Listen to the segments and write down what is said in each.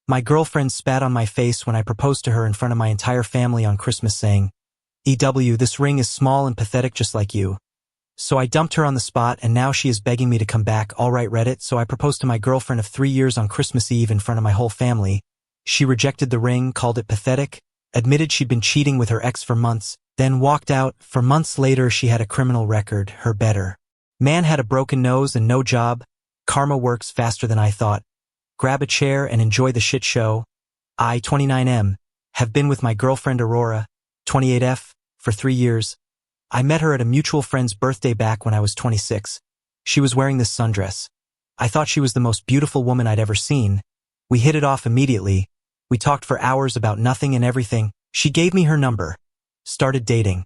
My girlfriend spat on my face when I proposed to her in front of my entire family on Christmas saying, "EW, this ring is small and pathetic just like you." So I dumped her on the spot and now she is begging me to come back. Alright Reddit, so I proposed to my girlfriend of 3 years on Christmas Eve in front of my whole family. She rejected the ring, called it pathetic, admitted she'd been cheating with her ex for months, then walked out. For months later she had a criminal record, her better. Man had a broken nose and no job. Karma works faster than I thought. Grab a chair and enjoy the shit show. I, 29M, have been with my girlfriend Aurora, 28F, for 3 years. I met her at a mutual friend's birthday back when I was 26. She was wearing this sundress. I thought she was the most beautiful woman I'd ever seen. We hit it off immediately. We talked for hours about nothing and everything. She gave me her number. Started dating.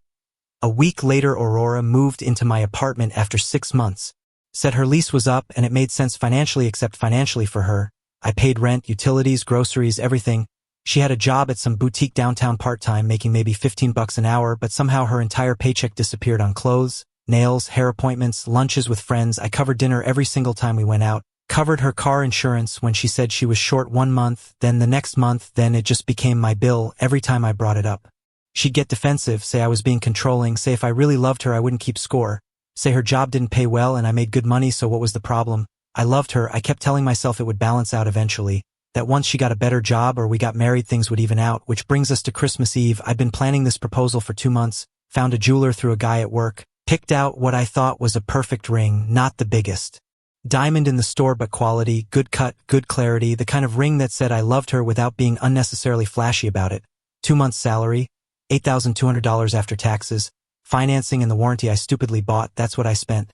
A week later Aurora moved into my apartment after 6 months. Said her lease was up and it made sense financially, except financially for her. I paid rent, utilities, groceries, everything. She had a job at some boutique downtown part-time making maybe $15 an hour, but somehow her entire paycheck disappeared on clothes, nails, hair appointments, lunches with friends. I covered dinner every single time we went out. Covered her car insurance when she said she was short 1 month, then the next month, then it just became my bill every time I brought it up. She'd get defensive, say I was being controlling, say if I really loved her I wouldn't keep score, say her job didn't pay well and I made good money, so what was the problem? I loved her. I kept telling myself it would balance out eventually, that once she got a better job or we got married things would even out, which brings us to Christmas Eve. I'd been planning this proposal for 2 months, found a jeweler through a guy at work, picked out what I thought was a perfect ring, not the biggest diamond in the store but quality, good cut, good clarity, the kind of ring that said I loved her without being unnecessarily flashy about it. 2 months salary, $8,200 after taxes, financing and the warranty I stupidly bought, that's what I spent.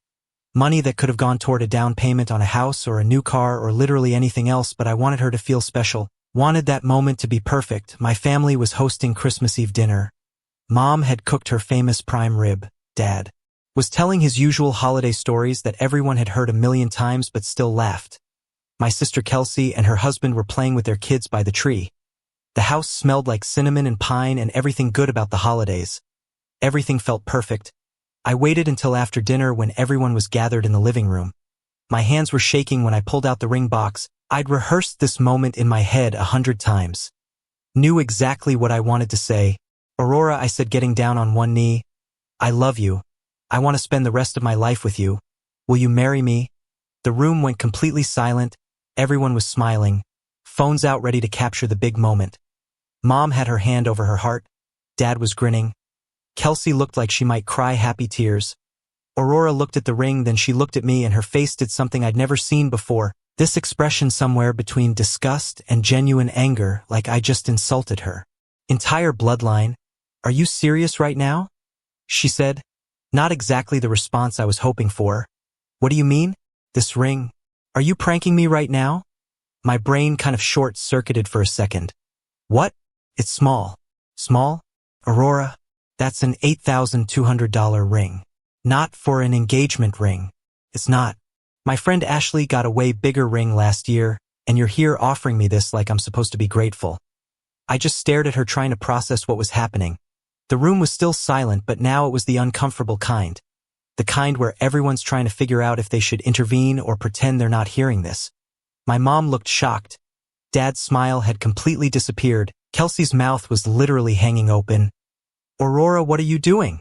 Money that could have gone toward a down payment on a house or a new car or literally anything else, but I wanted her to feel special, wanted that moment to be perfect. My family was hosting Christmas Eve dinner. Mom had cooked her famous prime rib. Dad was telling his usual holiday stories that everyone had heard a million times but still laughed. My sister Kelsey and her husband were playing with their kids by the tree. The house smelled like cinnamon and pine and everything good about the holidays. Everything felt perfect. I waited until after dinner when everyone was gathered in the living room. My hands were shaking when I pulled out the ring box. I'd rehearsed this moment in my head 100 times. Knew exactly what I wanted to say. "Aurora," I said, getting down on one knee. "I love you. I want to spend the rest of my life with you. Will you marry me?" The room went completely silent. Everyone was smiling. Phones out ready to capture the big moment. Mom had her hand over her heart. Dad was grinning. Kelsey looked like she might cry happy tears. Aurora looked at the ring, then she looked at me and her face did something I'd never seen before. This expression somewhere between disgust and genuine anger, like I just insulted her entire bloodline. "Are you serious right now?" she said. Not exactly the response I was hoping for. "What do you mean? This ring? Are you pranking me right now?" My brain kind of short-circuited for a second. "What? It's small." "Small? Aurora, that's an $8,200 ring. Not for an engagement ring. It's not. My friend Ashley got a way bigger ring last year, and you're here offering me this like I'm supposed to be grateful." I just stared at her, trying to process what was happening. The room was still silent, but now it was the uncomfortable kind. The kind where everyone's trying to figure out if they should intervene or pretend they're not hearing this. My mom looked shocked. Dad's smile had completely disappeared. Kelsey's mouth was literally hanging open. "Aurora, what are you doing?"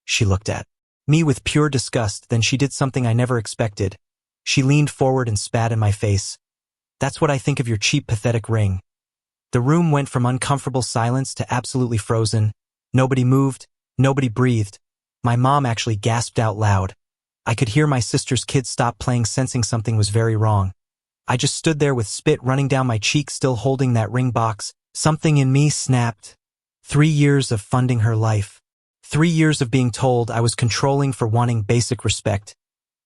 She looked at me with pure disgust, then she did something I never expected. She leaned forward and spat in my face. "That's what I think of your cheap, pathetic ring." The room went from uncomfortable silence to absolutely frozen. Nobody moved, nobody breathed. My mom actually gasped out loud. I could hear my sister's kids stop playing, sensing something was very wrong. I just stood there with spit running down my cheek, still holding that ring box. Something in me snapped. 3 years of funding her life. 3 years of being told I was controlling for wanting basic respect.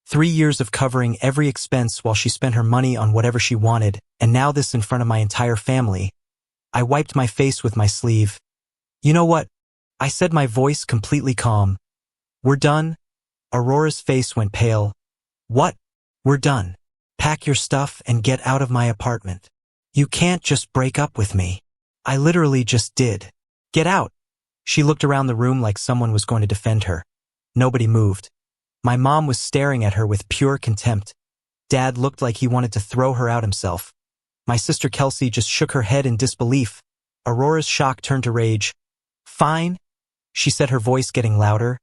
3 years of covering every expense while she spent her money on whatever she wanted, and now this in front of my entire family. I wiped my face with my sleeve. "You know what?" I said, my voice completely calm. "We're done." Aurora's face went pale. "What? We're done. Pack your stuff and get out of my apartment. You can't just break up with me." I literally just did. "Get out." She looked around the room like someone was going to defend her. Nobody moved. My mom was staring at her with pure contempt. Dad looked like he wanted to throw her out himself. My sister Kelsey just shook her head in disbelief. Aurora's shock turned to rage. Fine, she said, her voice getting louder.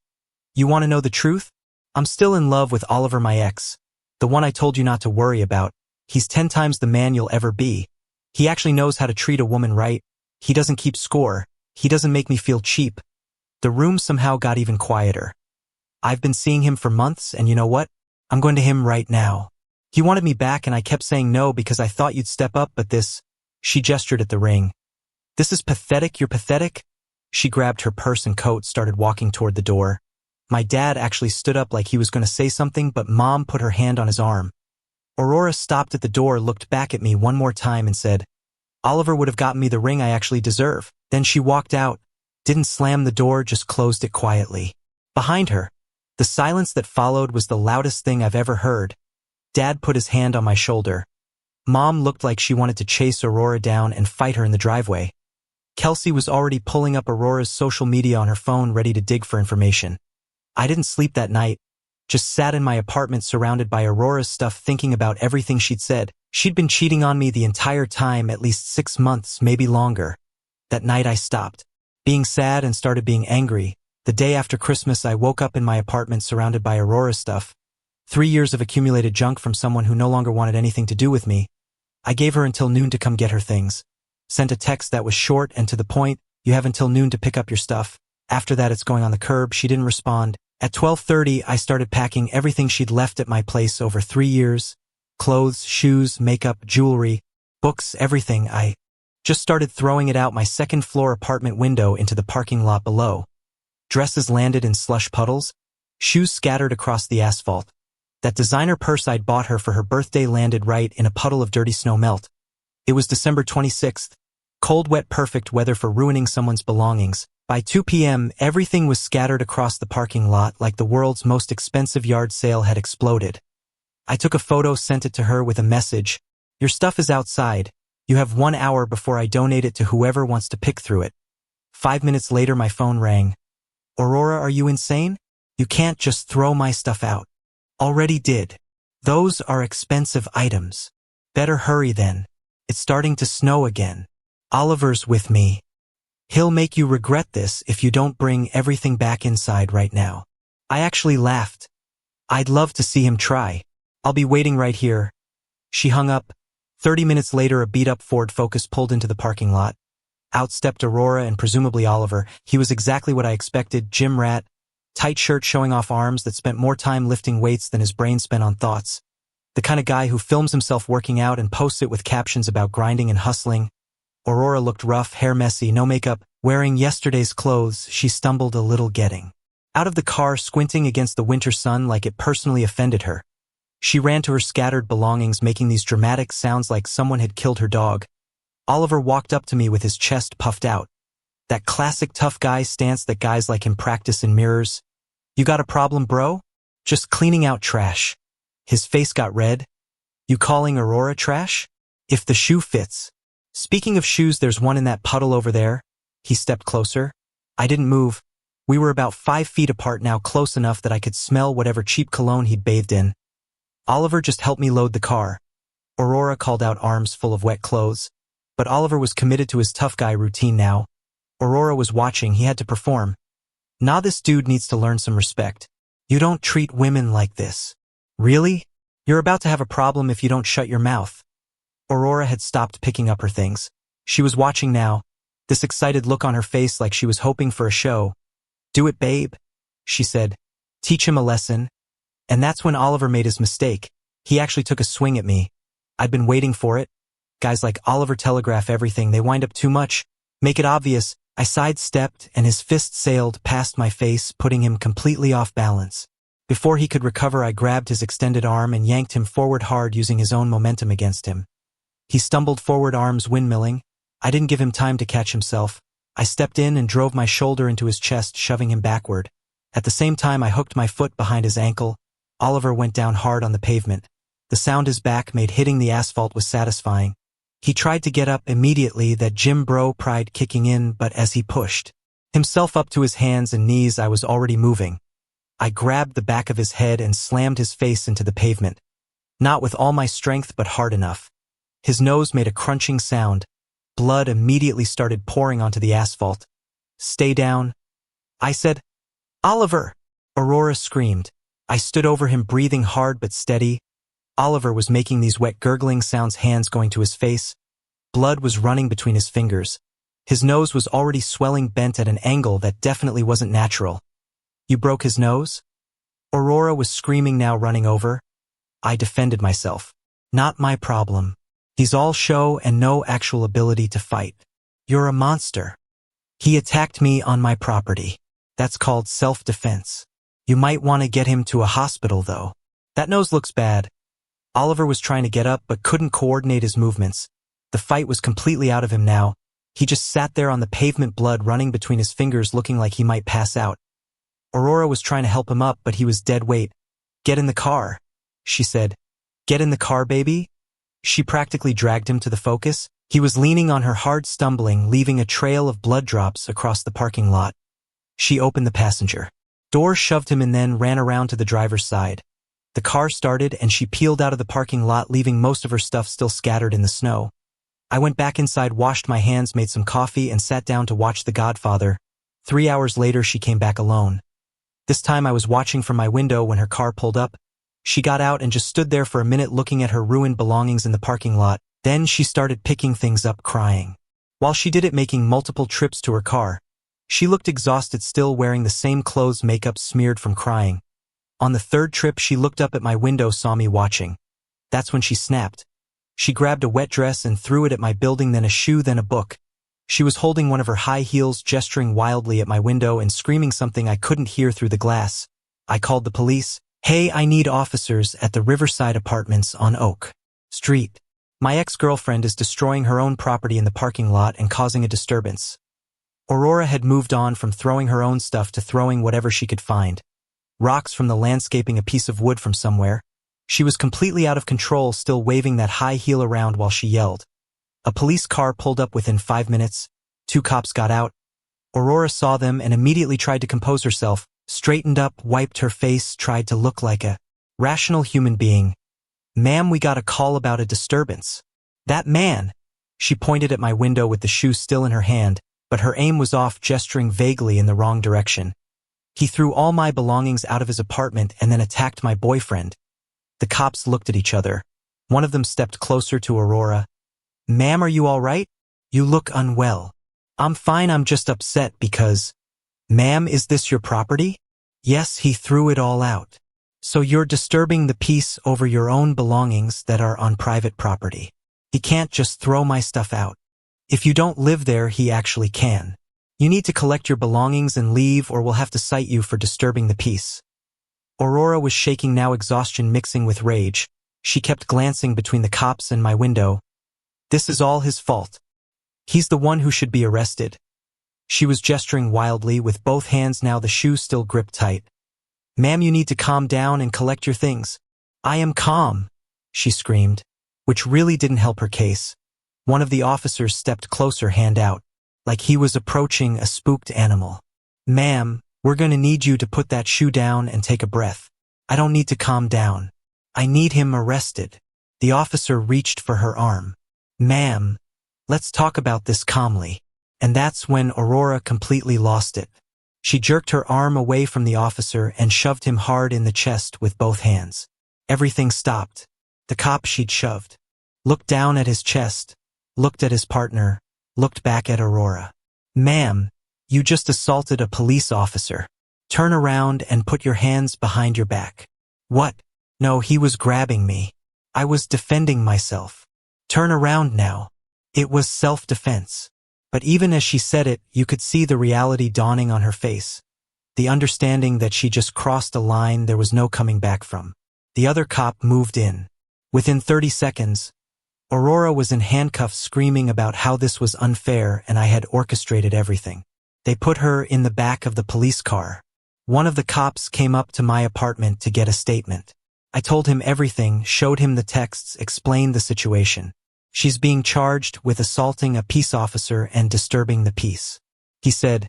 You want to know the truth? I'm still in love with Oliver, my ex. The one I told you not to worry about. He's 10 times the man you'll ever be. He actually knows how to treat a woman right. He doesn't keep score. He doesn't make me feel cheap. The room somehow got even quieter. I've been seeing him for months, and you know what? I'm going to him right now. He wanted me back, and I kept saying no because I thought you'd step up, but this... She gestured at the ring. This is pathetic, you're pathetic? She grabbed her purse and coat, started walking toward the door. My dad actually stood up like he was going to say something, but Mom put her hand on his arm. Aurora stopped at the door, looked back at me one more time and said, Oliver would have gotten me the ring I actually deserve. Then she walked out, didn't slam the door, just closed it quietly. Behind her, the silence that followed was the loudest thing I've ever heard. Dad put his hand on my shoulder. Mom looked like she wanted to chase Aurora down and fight her in the driveway. Kelsey was already pulling up Aurora's social media on her phone, ready to dig for information. I didn't sleep that night, just sat in my apartment surrounded by Aurora's stuff, thinking about everything she'd said. She'd been cheating on me the entire time, at least 6 months, maybe longer. That night I stopped being sad and started being angry. The day after Christmas, I woke up in my apartment surrounded by Aurora's stuff. 3 years of accumulated junk from someone who no longer wanted anything to do with me. I gave her until noon to come get her things. Sent a text that was short and to the point, you have until noon to pick up your stuff. After that, it's going on the curb. She didn't respond. At 12:30, I started packing everything she'd left at my place over 3 years. Clothes, shoes, makeup, jewelry, books, everything. I just started throwing it out my second-floor apartment window into the parking lot below. Dresses landed in slush puddles. Shoes scattered across the asphalt. That designer purse I'd bought her for her birthday landed right in a puddle of dirty snow melt. It was December 26th. Cold, wet, perfect weather for ruining someone's belongings. By 2 p.m., everything was scattered across the parking lot like the world's most expensive yard sale had exploded. I took a photo, sent it to her with a message. Your stuff is outside. You have 1 hour before I donate it to whoever wants to pick through it. 5 minutes later, my phone rang. Aurora, are you insane? You can't just throw my stuff out. Already did. Those are expensive items. Better hurry then. It's starting to snow again. Oliver's with me. He'll make you regret this if you don't bring everything back inside right now. I actually laughed. I'd love to see him try. I'll be waiting right here. She hung up. 30 minutes later, a beat-up Ford Focus pulled into the parking lot. Out stepped Aurora and presumably Oliver. He was exactly what I expected, gym rat, tight shirt showing off arms that spent more time lifting weights than his brain spent on thoughts. The kind of guy who films himself working out and posts it with captions about grinding and hustling. Aurora looked rough, hair messy, no makeup. Wearing yesterday's clothes, she stumbled a little getting out of the car, squinting against the winter sun like it personally offended her. She ran to her scattered belongings, making these dramatic sounds like someone had killed her dog. Oliver walked up to me with his chest puffed out. That classic tough guy stance that guys like him practice in mirrors. You got a problem, bro? Just cleaning out trash. His face got red. You calling Aurora trash? If the shoe fits. Speaking of shoes, there's one in that puddle over there. He stepped closer. I didn't move. We were about 5 feet apart now, close enough that I could smell whatever cheap cologne he'd bathed in. Oliver just helped me load the car. Aurora called out, arms full of wet clothes. But Oliver was committed to his tough guy routine now. Aurora was watching, he had to perform. Nah, this dude needs to learn some respect. You don't treat women like this. Really? You're about to have a problem if you don't shut your mouth. Aurora had stopped picking up her things. She was watching now, this excited look on her face like she was hoping for a show. Do it, babe, she said. Teach him a lesson. And that's when Oliver made his mistake. He actually took a swing at me. I'd been waiting for it. Guys like Oliver telegraph everything. They wind up too much. Make it obvious. I sidestepped and his fist sailed past my face, putting him completely off balance. Before he could recover, I grabbed his extended arm and yanked him forward hard, using his own momentum against him. He stumbled forward, arms windmilling. I didn't give him time to catch himself. I stepped in and drove my shoulder into his chest, shoving him backward. At the same time, I hooked my foot behind his ankle. Oliver went down hard on the pavement. The sound his back made hitting the asphalt was satisfying. He tried to get up immediately, that gym bro pride kicking in, but as he pushed himself up to his hands and knees, I was already moving. I grabbed the back of his head and slammed his face into the pavement. Not with all my strength, but hard enough. His nose made a crunching sound. Blood immediately started pouring onto the asphalt. "Stay down," I said. "Oliver!" Aurora screamed. I stood over him, breathing hard but steady. Oliver was making these wet gurgling sounds, hands going to his face. Blood was running between his fingers. His nose was already swelling, bent at an angle that definitely wasn't natural. "You broke his nose?" Aurora was screaming, now running over. I defended myself. "Not my problem. He's all show and no actual ability to fight. You're a monster. He attacked me on my property. That's called self-defense. You might want to get him to a hospital, though. That nose looks bad." Oliver was trying to get up but couldn't coordinate his movements. The fight was completely out of him now. He just sat there on the pavement, blood running between his fingers, looking like he might pass out. Aurora was trying to help him up, but he was dead weight. "Get in the car," she said. "Get in the car, baby." She practically dragged him to the Focus. He was leaning on her, hard, stumbling, leaving a trail of blood drops across the parking lot. She opened the passenger door, shoved him, and then ran around to the driver's side. The car started and she peeled out of the parking lot, leaving most of her stuff still scattered in the snow. I went back inside, washed my hands, made some coffee, and sat down to watch The Godfather. 3 hours later, she came back alone. This time I was watching from my window when her car pulled up. She got out and just stood there for a minute looking at her ruined belongings in the parking lot. Then she started picking things up, crying. While she did it, making multiple trips to her car. She looked exhausted, still wearing the same clothes, makeup smeared from crying. On the third trip, she looked up at my window, saw me watching. That's when she snapped. She grabbed a wet dress and threw it at my building, then a shoe, then a book. She was holding one of her high heels, gesturing wildly at my window and screaming something I couldn't hear through the glass. I called the police. "Hey, I need officers at the Riverside Apartments on Oak Street. My ex-girlfriend is destroying her own property in the parking lot and causing a disturbance." Aurora had moved on from throwing her own stuff to throwing whatever she could find. Rocks from the landscaping, a piece of wood from somewhere. She was completely out of control, still waving that high heel around while she yelled. A police car pulled up within 5 minutes. 2 cops got out. Aurora saw them and immediately tried to compose herself, straightened up, wiped her face, tried to look like a rational human being. "Ma'am, we got a call about a disturbance." "That man!" She pointed at my window with the shoe still in her hand, but her aim was off, gesturing vaguely in the wrong direction. "He threw all my belongings out of his apartment and then attacked my boyfriend." The cops looked at each other. One of them stepped closer to Aurora. "Ma'am, are you all right? You look unwell." "I'm fine, I'm just upset because..." "Ma'am, is this your property?" "Yes, he threw it all out." "So you're disturbing the peace over your own belongings that are on private property. He can't just throw my stuff out. If you don't live there, he actually can. You need to collect your belongings and leave, or we'll have to cite you for disturbing the peace." Aurora was shaking now, exhaustion mixing with rage. She kept glancing between the cops and my window. "This is all his fault. He's the one who should be arrested." She was gesturing wildly with both hands now, the shoe still gripped tight. "Ma'am, you need to calm down and collect your things." "I am calm," she screamed, which really didn't help her case. One of the officers stepped closer, hand out, like he was approaching a spooked animal. "Ma'am, we're gonna need you to put that shoe down and take a breath." "I don't need to calm down. I need him arrested." The officer reached for her arm. "Ma'am, let's talk about this calmly." And that's when Aurora completely lost it. She jerked her arm away from the officer and shoved him hard in the chest with both hands. Everything stopped. The cop she'd shoved looked down at his chest, looked at his partner, looked back at Aurora. "Ma'am, you just assaulted a police officer. Turn around and put your hands behind your back." "What?" "No, he was grabbing me. I was defending myself." "Turn around now." It was self-defense. But even as she said it, you could see the reality dawning on her face. The understanding that she just crossed a line there was no coming back from. The other cop moved in. Within 30 seconds, Aurora was in handcuffs, screaming about how this was unfair and I had orchestrated everything. They put her in the back of the police car. One of the cops came up to my apartment to get a statement. I told him everything, showed him the texts, explained the situation. "She's being charged with assaulting a peace officer and disturbing the peace." He said,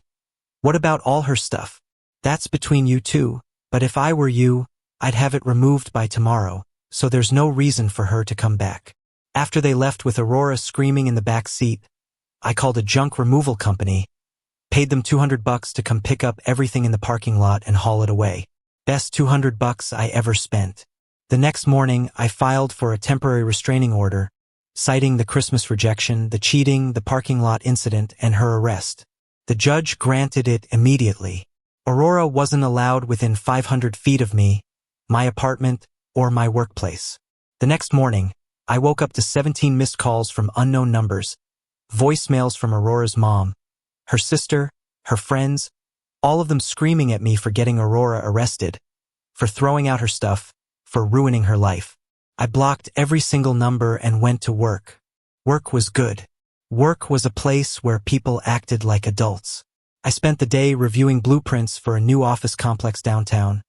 "What about all her stuff?" "That's between you two, but if I were you, I'd have it removed by tomorrow, so there's no reason for her to come back." After they left with Aurora screaming in the back seat, I called a junk removal company, paid them $200 to come pick up everything in the parking lot and haul it away. Best $200 I ever spent. The next morning, I filed for a temporary restraining order, citing the Christmas rejection, the cheating, the parking lot incident, and her arrest. The judge granted it immediately. Aurora wasn't allowed within 500 feet of me, my apartment, or my workplace. The next morning, I woke up to 17 missed calls from unknown numbers, voicemails from Aurora's mom, her sister, her friends, all of them screaming at me for getting Aurora arrested, for throwing out her stuff, for ruining her life. I blocked every single number and went to work. Work was good. Work was a place where people acted like adults. I spent the day reviewing blueprints for a new office complex downtown,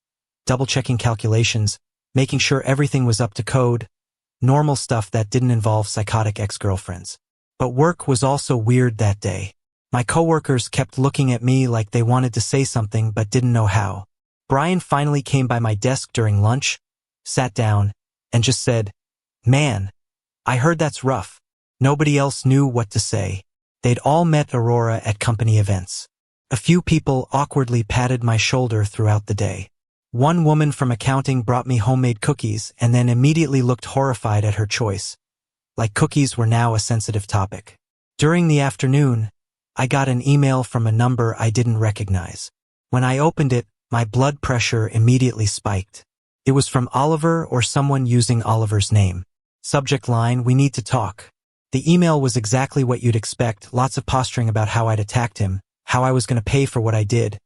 double-checking calculations, making sure everything was up to code, normal stuff that didn't involve psychotic ex-girlfriends. But work was also weird that day. My coworkers kept looking at me like they wanted to say something but didn't know how. Brian finally came by my desk during lunch, sat down, and just said, "Man, I heard that's rough." Nobody else knew what to say. They'd all met Aurora at company events. A few people awkwardly patted my shoulder throughout the day. One woman from accounting brought me homemade cookies and then immediately looked horrified at her choice, like cookies were now a sensitive topic. During the afternoon, I got an email from a number I didn't recognize. When I opened it, my blood pressure immediately spiked. It was from Oliver or someone using Oliver's name. Subject line, "We need to talk." The email was exactly what you'd expect, lots of posturing about how I'd attacked him, how I was going to pay for what I did,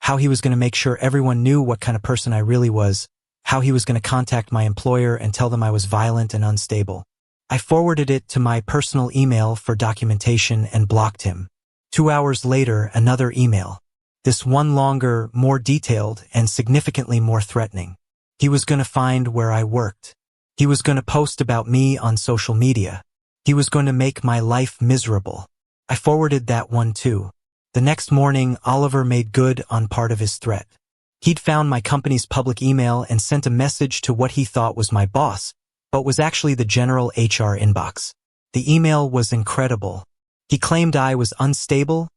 how he was going to make sure everyone knew what kind of person I really was, how he was going to contact my employer and tell them I was violent and unstable. I forwarded it to my personal email for documentation and blocked him. 2 hours later, another email. This one longer, more detailed, and significantly more threatening. He was going to find where I worked. He was going to post about me on social media. He was going to make my life miserable. I forwarded that one too. The next morning, Oliver made good on part of his threat. He'd found my company's public email and sent a message to what he thought was my boss, but was actually the general HR inbox. The email was incredible. He claimed I was unstable,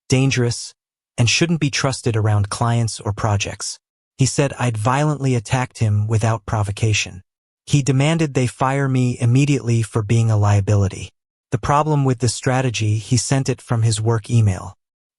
dangerous, and shouldn't be trusted around clients or projects. He said I'd violently attacked him without provocation. He demanded they fire me immediately for being a liability. The problem with this strategy, he sent it from his work email.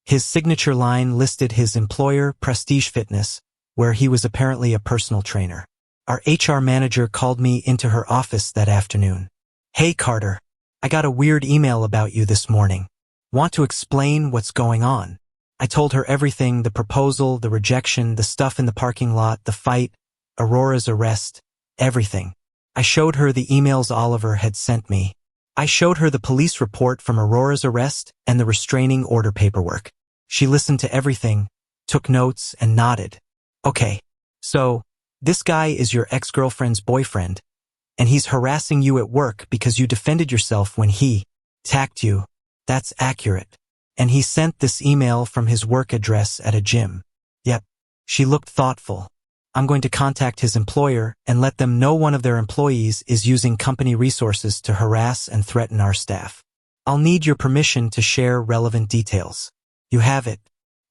His signature line listed his employer, Prestige Fitness, where he was apparently a personal trainer. Our HR manager called me into her office that afternoon. "Hey Carter, I got a weird email about you this morning. Want to explain what's going on?" I told her everything, the proposal, the rejection, the stuff in the parking lot, the fight, Aurora's arrest, everything. I showed her the emails Oliver had sent me. I showed her the police report from Aurora's arrest and the restraining order paperwork. She listened to everything, took notes, and nodded. "Okay, so, this guy is your ex-girlfriend's boyfriend, and he's harassing you at work because you defended yourself when he attacked you. That's accurate. And he sent this email from his work address at a gym." "Yep." She looked thoughtful. "I'm going to contact his employer and let them know one of their employees is using company resources to harass and threaten our staff. I'll need your permission to share relevant details." "You have it.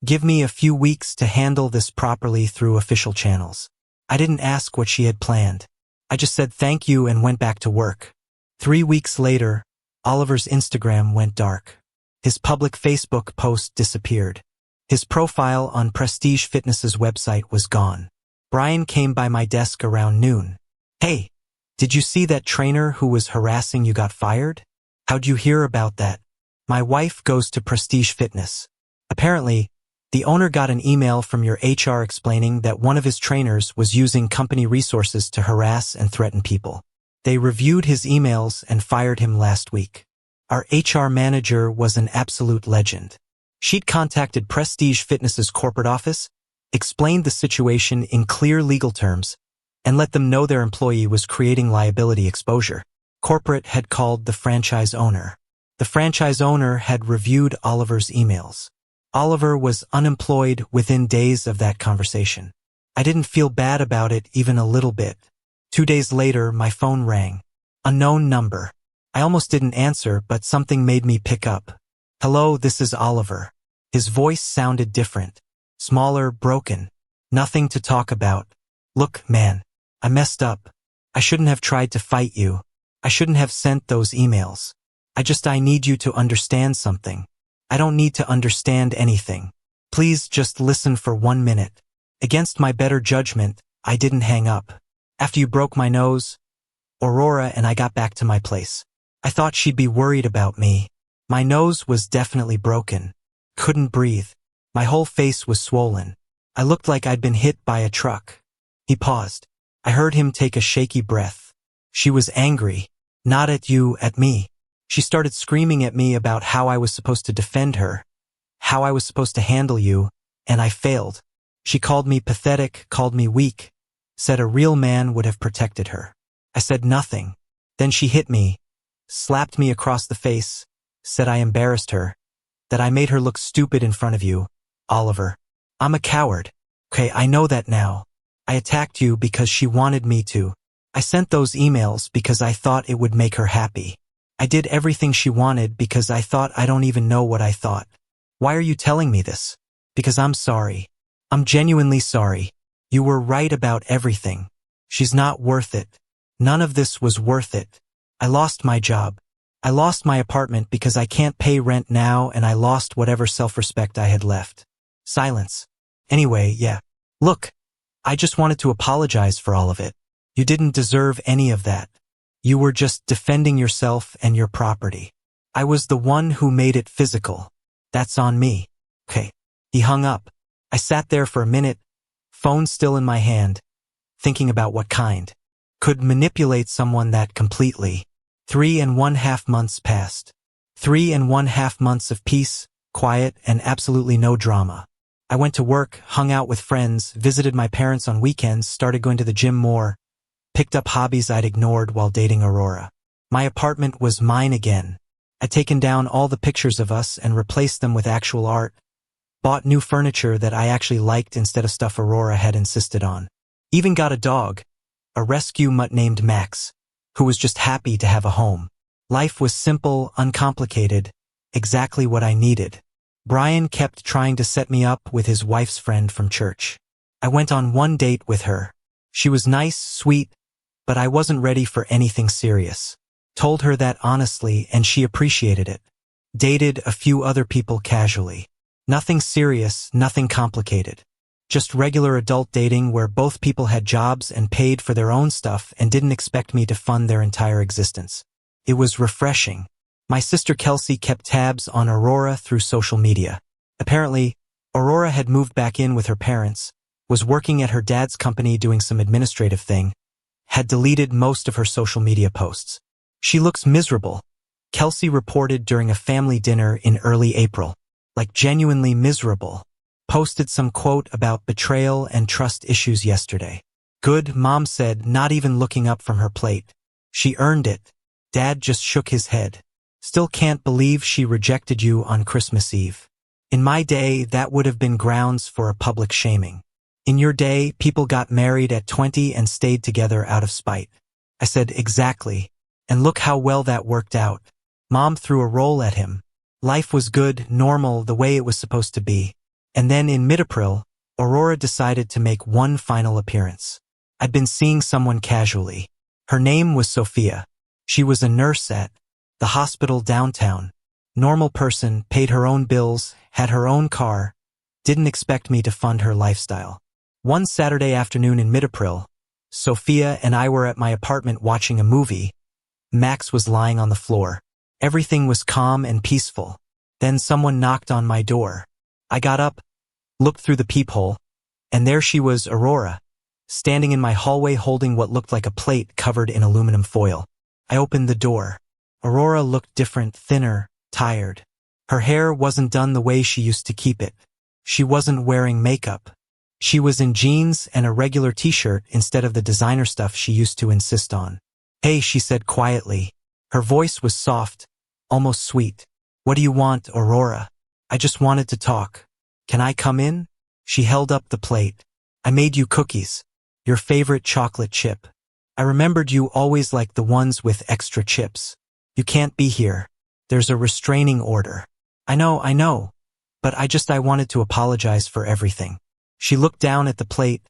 Give me a few weeks to handle this properly through official channels." I didn't ask what she had planned. I just said thank you and went back to work. 3 weeks later, Oliver's Instagram went dark. His public Facebook post disappeared. His profile on Prestige Fitness's website was gone. Brian came by my desk around noon. "Hey, did you see that trainer who was harassing you got fired? How'd you hear about that?" "My wife goes to Prestige Fitness. Apparently, the owner got an email from your HR explaining that one of his trainers was using company resources to harass and threaten people. They reviewed his emails and fired him last week. Our HR manager was an absolute legend. She'd contacted Prestige Fitness's corporate office, explained the situation in clear legal terms, and let them know their employee was creating liability exposure. Corporate had called the franchise owner. The franchise owner had reviewed Oliver's emails. Oliver was unemployed within days of that conversation. I didn't feel bad about it even a little bit. 2 days later, my phone rang. Unknown number. I almost didn't answer, but something made me pick up. Hello, this is Oliver. His voice sounded different. Smaller, broken. Nothing to talk about. Look, man. I messed up. I shouldn't have tried to fight you. I shouldn't have sent those emails. I need you to understand something. I don't need to understand anything. Please just listen for 1 minute. Against my better judgment, I didn't hang up. After you broke my nose, Aurora and I got back to my place. I thought she'd be worried about me. My nose was definitely broken. Couldn't breathe. My whole face was swollen. I looked like I'd been hit by a truck. He paused. I heard him take a shaky breath. She was angry. Not at you, at me. She started screaming at me about how I was supposed to defend her, how I was supposed to handle you, and I failed. She called me pathetic, called me weak, said a real man would have protected her. I said nothing. Then she hit me, slapped me across the face, said I embarrassed her, that I made her look stupid in front of you, Oliver. I'm a coward. Okay, I know that now. I attacked you because she wanted me to. I sent those emails because I thought it would make her happy. I did everything she wanted because I thought I don't even know what I thought. Why are you telling me this? Because I'm sorry. I'm genuinely sorry. You were right about everything. She's not worth it. None of this was worth it. I lost my job. I lost my apartment because I can't pay rent now, and I lost whatever self-respect I had left. Silence. Anyway, yeah. Look, I just wanted to apologize for all of it. You didn't deserve any of that. You were just defending yourself and your property. I was the one who made it physical. That's on me. Okay. He hung up. I sat there for a minute, phone still in my hand, thinking about what kind could manipulate someone that completely. 3.5 months passed. 3.5 months of peace, quiet, and absolutely no drama. I went to work, hung out with friends, visited my parents on weekends, started going to the gym more, picked up hobbies I'd ignored while dating Aurora. My apartment was mine again. I'd taken down all the pictures of us and replaced them with actual art, bought new furniture that I actually liked instead of stuff Aurora had insisted on. Even got a dog, a rescue mutt named Max, who was just happy to have a home. Life was simple, uncomplicated, exactly what I needed. Brian kept trying to set me up with his wife's friend from church. I went on one date with her. She was nice, sweet, but I wasn't ready for anything serious. Told her that honestly, and she appreciated it. Dated a few other people casually. Nothing serious, nothing complicated. Just regular adult dating where both people had jobs and paid for their own stuff and didn't expect me to fund their entire existence. It was refreshing. My sister Kelsey kept tabs on Aurora through social media. Apparently, Aurora had moved back in with her parents, was working at her dad's company doing some administrative thing, had deleted most of her social media posts. She looks miserable, Kelsey reported during a family dinner in early April. Like genuinely miserable. Posted some quote about betrayal and trust issues yesterday. Good, Mom said, not even looking up from her plate. She earned it. Dad just shook his head. Still can't believe she rejected you on Christmas Eve. In my day, that would have been grounds for a public shaming. In your day, people got married at 20 and stayed together out of spite. I said, exactly. And look how well that worked out. Mom threw a roll at him. Life was good, normal, the way it was supposed to be. And then in mid-April, Aurora decided to make one final appearance. I'd been seeing someone casually. Her name was Sophia. She was a nurse at the hospital downtown. Normal person, paid her own bills, had her own car, didn't expect me to fund her lifestyle. One Saturday afternoon in mid-April, Sophia and I were at my apartment watching a movie. Max was lying on the floor. Everything was calm and peaceful. Then someone knocked on my door. I got up, looked through the peephole, and there she was, Aurora, standing in my hallway holding what looked like a plate covered in aluminum foil. I opened the door. Aurora looked different, thinner, tired. Her hair wasn't done the way she used to keep it. She wasn't wearing makeup. She was in jeans and a regular t-shirt instead of the designer stuff she used to insist on. Hey, she said quietly. Her voice was soft, almost sweet. What do you want, Aurora? I just wanted to talk. Can I come in? She held up the plate. I made you cookies. Your favorite chocolate chip. I remembered you always liked the ones with extra chips. You can't be here. There's a restraining order. I know, but I wanted to apologize for everything. She looked down at the plate,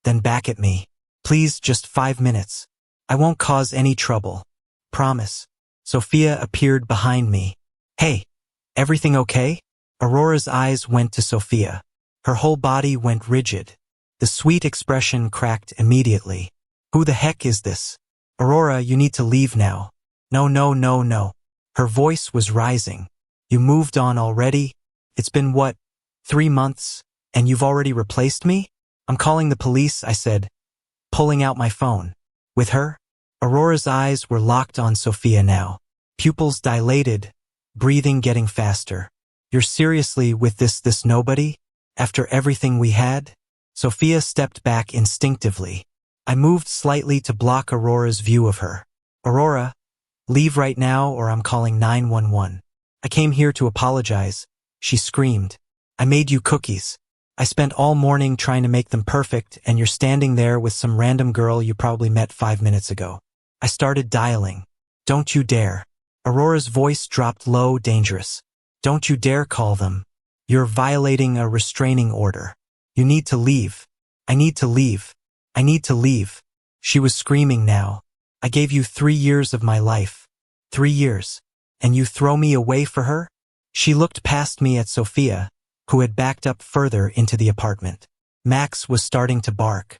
then back at me. Please, just 5 minutes. I won't cause any trouble. Promise. Sophia appeared behind me. Hey, everything okay? Aurora's eyes went to Sophia. Her whole body went rigid. The sweet expression cracked immediately. Who the heck is this? Aurora, you need to leave now. No. Her voice was rising. You moved on already? It's been what, 3 months, and you've already replaced me? I'm calling the police, I said, pulling out my phone. With her? Aurora's eyes were locked on Sophia now. Pupils dilated, breathing getting faster. You're seriously with this nobody? After everything we had? Sophia stepped back instinctively. I moved slightly to block Aurora's view of her. Aurora, leave right now or I'm calling 911. I came here to apologize, she screamed. I made you cookies. I spent all morning trying to make them perfect and you're standing there with some random girl you probably met 5 minutes ago. I started dialing. Don't you dare. Aurora's voice dropped low, dangerous. Don't you dare call them. You're violating a restraining order. You need to leave. I need to leave. I need to leave. She was screaming now. I gave you 3 years of my life. 3 years. And you throw me away for her? She looked past me at Sophia, who had backed up further into the apartment. Max was starting to bark.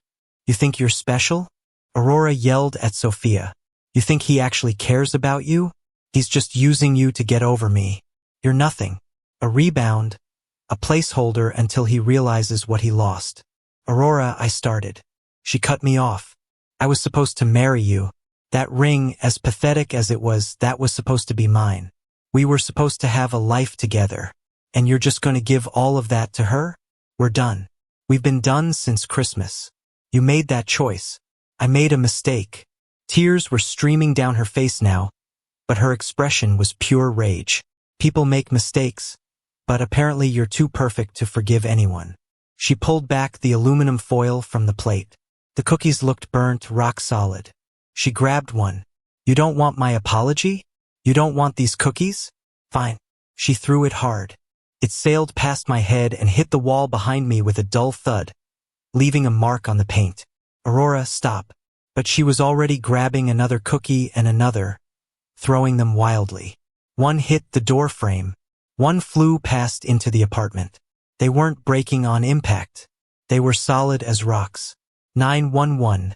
You think you're special? Aurora yelled at Sophia. You think he actually cares about you? He's just using you to get over me. You're nothing. A rebound, a placeholder until he realizes what he lost. Aurora, I started. She cut me off. I was supposed to marry you. That ring, as pathetic as it was, that was supposed to be mine. We were supposed to have a life together. And you're just going to give all of that to her? We're done. We've been done since Christmas. You made that choice. I made a mistake. Tears were streaming down her face now, but her expression was pure rage. People make mistakes, but apparently you're too perfect to forgive anyone. She pulled back the aluminum foil from the plate. The cookies looked burnt, rock solid. She grabbed one. You don't want my apology? You don't want these cookies? Fine. She threw it hard. It sailed past my head and hit the wall behind me with a dull thud, leaving a mark on the paint. Aurora, stop. But she was already grabbing another cookie and another, throwing them wildly. One hit the door frame. One flew past into the apartment. They weren't breaking on impact. They were solid as rocks. 911.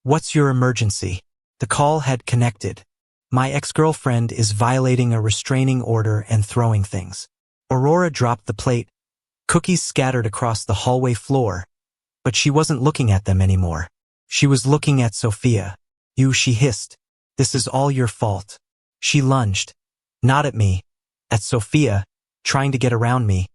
What's your emergency? The call had connected. My ex-girlfriend is violating a restraining order and throwing things. Aurora dropped the plate. Cookies scattered across the hallway floor, but she wasn't looking at them anymore. She was looking at Sophia. You, she hissed. This is all your fault. She lunged. Not at me. At Sophia, trying to get around me.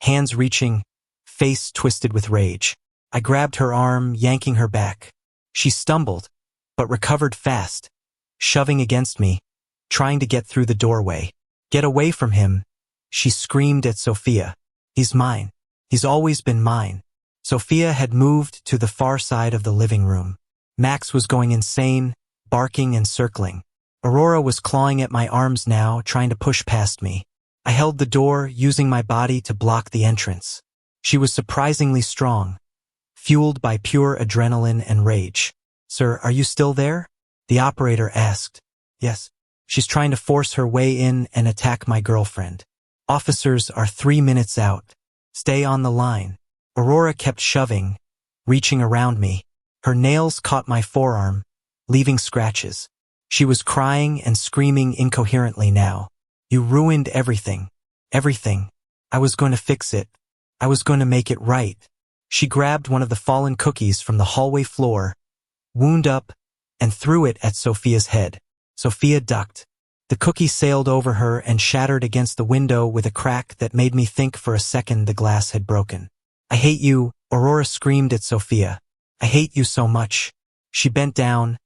Hands reaching, face twisted with rage. I grabbed her arm, yanking her back. She stumbled, but recovered fast, shoving against me, trying to get through the doorway. Get away from him, she screamed at Sophia. He's mine. He's always been mine. Sophia had moved to the far side of the living room. Max was going insane, barking and circling. Aurora was clawing at my arms now, trying to push past me. I held the door, using my body to block the entrance. She was surprisingly strong, fueled by pure adrenaline and rage. Sir, are you still there? The operator asked. Yes. She's trying to force her way in and attack my girlfriend. Officers are 3 minutes out. Stay on the line. Aurora kept shoving, reaching around me. Her nails caught my forearm, leaving scratches. She was crying and screaming incoherently now. You ruined everything. Everything. I was going to fix it. I was going to make it right. She grabbed one of the fallen cookies from the hallway floor, wound up, and threw it at Sophia's head. Sophia ducked. The cookie sailed over her and shattered against the window with a crack that made me think for a second the glass had broken. I hate you, Aurora screamed at Sophia. I hate you so much. She bent down,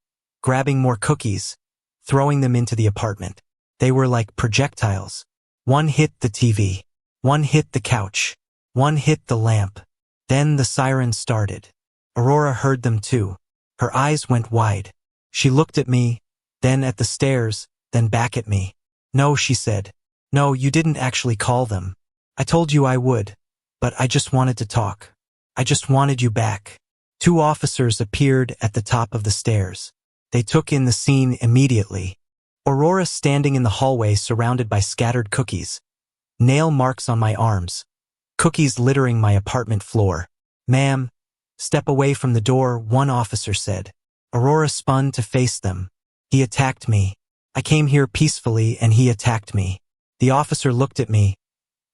grabbing more cookies, throwing them into the apartment. They were like projectiles. One hit the TV. One hit the couch. One hit the lamp. Then the siren started. Aurora heard them too. Her eyes went wide. She looked at me, then at the stairs, then back at me. No, she said. No, you didn't actually call them. I told you I would. But I just wanted to talk. I just wanted you back. 2 officers appeared at the top of the stairs. They took in the scene immediately. Aurora standing in the hallway surrounded by scattered cookies. Nail marks on my arms. Cookies littering my apartment floor. Ma'am, step away from the door, one officer said. Aurora spun to face them. He attacked me. I came here peacefully and he attacked me. The officer looked at me,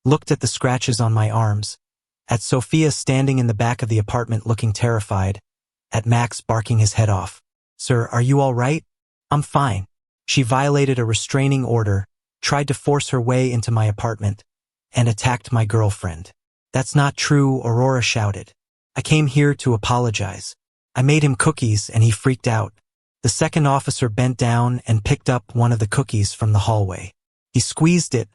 looked at the scratches on my arms, at Sophia standing in the back of the apartment looking terrified, at Max barking his head off. Sir, are you all right? I'm fine. She violated a restraining order, tried to force her way into my apartment, and attacked my girlfriend. That's not true, Aurora shouted. I came here to apologize. I made him cookies and he freaked out. The second officer bent down and picked up one of the cookies from the hallway. He squeezed it,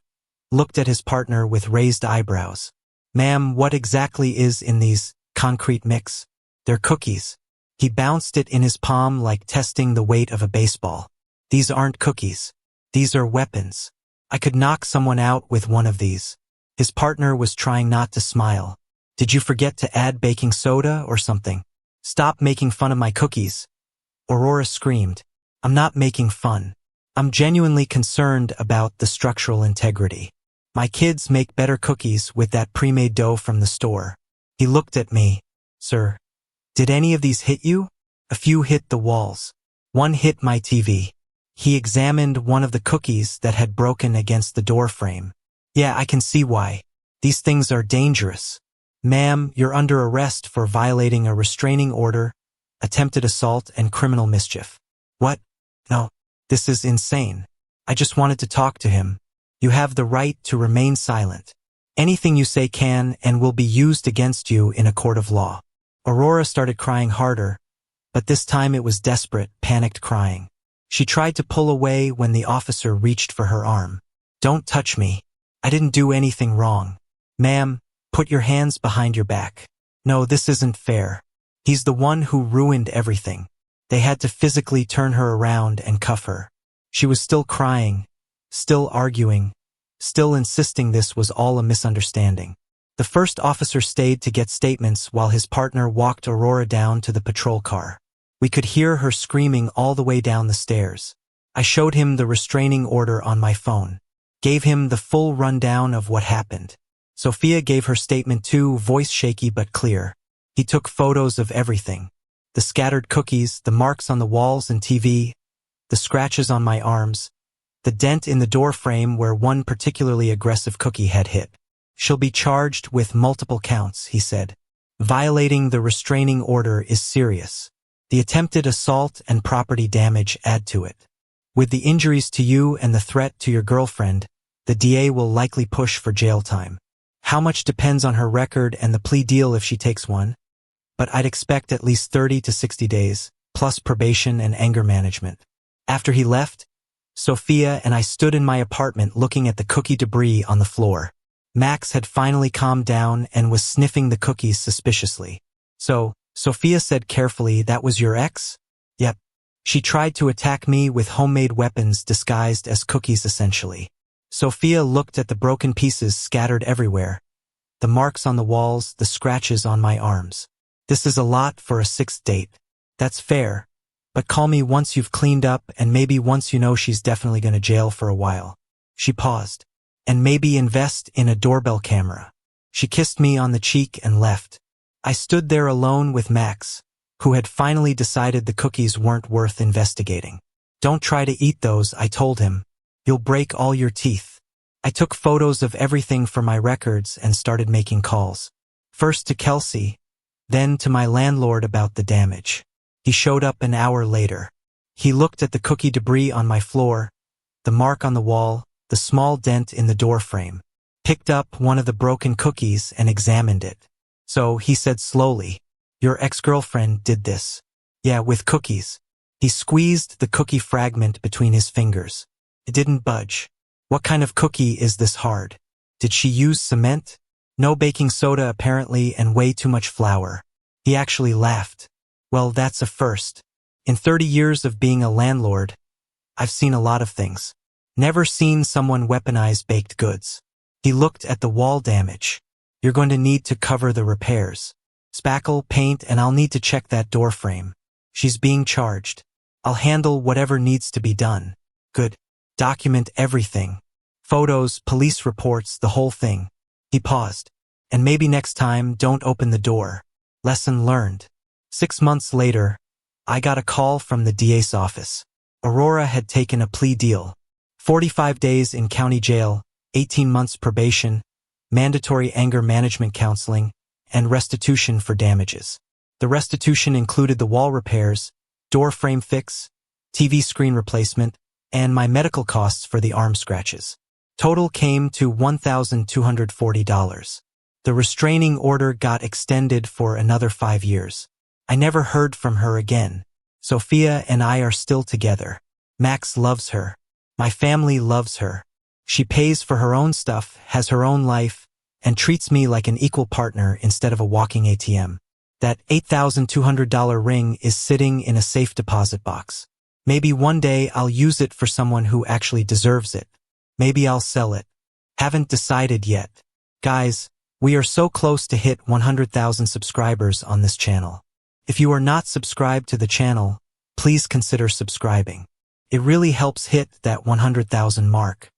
looked at his partner with raised eyebrows. Ma'am, what exactly is in these concrete mix? They're cookies. He bounced it in his palm like testing the weight of a baseball. These aren't cookies. These are weapons. I could knock someone out with one of these. His partner was trying not to smile. Did you forget to add baking soda or something? Stop making fun of my cookies. Aurora screamed. I'm not making fun. I'm genuinely concerned about the structural integrity. My kids make better cookies with that pre-made dough from the store. He looked at me. Sir, did any of these hit you? A few hit the walls. One hit my TV. He examined one of the cookies that had broken against the door frame. Yeah, I can see why. These things are dangerous. Ma'am, you're under arrest for violating a restraining order, attempted assault, and criminal mischief. What? No. This is insane. I just wanted to talk to him. You have the right to remain silent. Anything you say can and will be used against you in a court of law. Aurora started crying harder, but this time it was desperate, panicked crying. She tried to pull away when the officer reached for her arm. Don't touch me. I didn't do anything wrong. Ma'am, put your hands behind your back. No, this isn't fair. He's the one who ruined everything. They had to physically turn her around and cuff her. She was still crying, still arguing, still insisting this was all a misunderstanding. The first officer stayed to get statements while his partner walked Aurora down to the patrol car. We could hear her screaming all the way down the stairs. I showed him the restraining order on my phone, gave him the full rundown of what happened. Sophia gave her statement too, voice shaky but clear. He took photos of everything. The scattered cookies, the marks on the walls and TV, the scratches on my arms, the dent in the door frame where one particularly aggressive cookie had hit. She'll be charged with multiple counts, he said. Violating the restraining order is serious. The attempted assault and property damage add to it. With the injuries to you and the threat to your girlfriend, the DA will likely push for jail time. How much depends on her record and the plea deal if she takes one? But I'd expect at least 30 to 60 days, plus probation and anger management. After he left, Sophia and I stood in my apartment looking at the cookie debris on the floor. Max had finally calmed down and was sniffing the cookies suspiciously. So, Sophia said carefully, that was your ex? Yep. She tried to attack me with homemade weapons disguised as cookies essentially. Sophia looked at the broken pieces scattered everywhere, the marks on the walls, the scratches on my arms. This is a lot for a 6th date. That's fair, but call me once you've cleaned up and maybe once you know she's definitely going to jail for a while. She paused. And maybe invest in a doorbell camera. She kissed me on the cheek and left. I stood there alone with Max, who had finally decided the cookies weren't worth investigating. Don't try to eat those, I told him. You'll break all your teeth. I took photos of everything for my records and started making calls. First to Kelsey, then to my landlord about the damage. He showed up an hour later. He looked at the cookie debris on my floor, the mark on the wall, the small dent in the door frame, picked up one of the broken cookies and examined it. So, he said slowly, your ex-girlfriend did this. Yeah, with cookies. He squeezed the cookie fragment between his fingers. It didn't budge. What kind of cookie is this hard? Did she use cement? No baking soda apparently and way too much flour. He actually laughed. Well, that's a first. In 30 years of being a landlord, I've seen a lot of things. Never seen someone weaponize baked goods. He looked at the wall damage. You're going to need to cover the repairs. Spackle, paint, and I'll need to check that door frame. She's being charged. I'll handle whatever needs to be done. Good. Document everything. Photos, police reports, the whole thing. He paused. And maybe next time, don't open the door. Lesson learned. 6 months later, I got a call from the DA's office. Aurora had taken a plea deal. 45 days in county jail, 18 months probation, mandatory anger management counseling, and restitution for damages. The restitution included the wall repairs, door frame fix, TV screen replacement, and my medical costs for the arm scratches. Total came to $1,240. The restraining order got extended for another 5 years. I never heard from her again. Sophia and I are still together. Max loves her. My family loves her. She pays for her own stuff, has her own life, and treats me like an equal partner instead of a walking ATM. That $8,200 ring is sitting in a safe deposit box. Maybe one day I'll use it for someone who actually deserves it. Maybe I'll sell it. Haven't decided yet. Guys, we are so close to hit 100,000 subscribers on this channel. If you are not subscribed to the channel, please consider subscribing. It really helps hit that 100,000 mark.